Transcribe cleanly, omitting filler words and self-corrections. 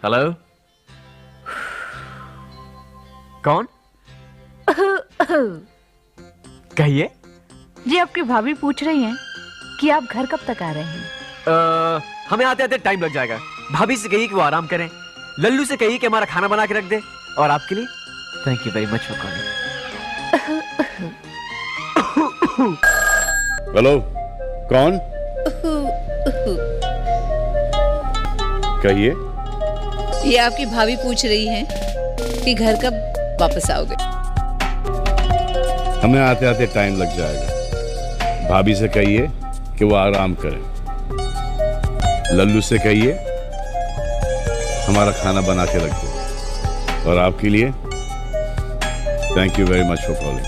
Hello. कौन? कहिए। जी आपकी भाभी पूछ रही हैं कि आप घर कब तक आ रहे हैं। हमें आते आते टाइम लग जाएगा। भाभी से कहिए कि वो आराम करें। लल्लू से कहिए कि हमारा खाना बना के रख दे। और आपके लिए thank you very much for calling. Hello, कौन? कहिए। ये आपकी भाभी पूछ रही हैं कि घर कब वापस आओगे। हमें आते आते टाइम लग जाएगा। भाभी से कहिए कि वो आराम करें। लल्लू से कहिए हमारा खाना बना के रख दो। और आपके लिए thank you very much for calling.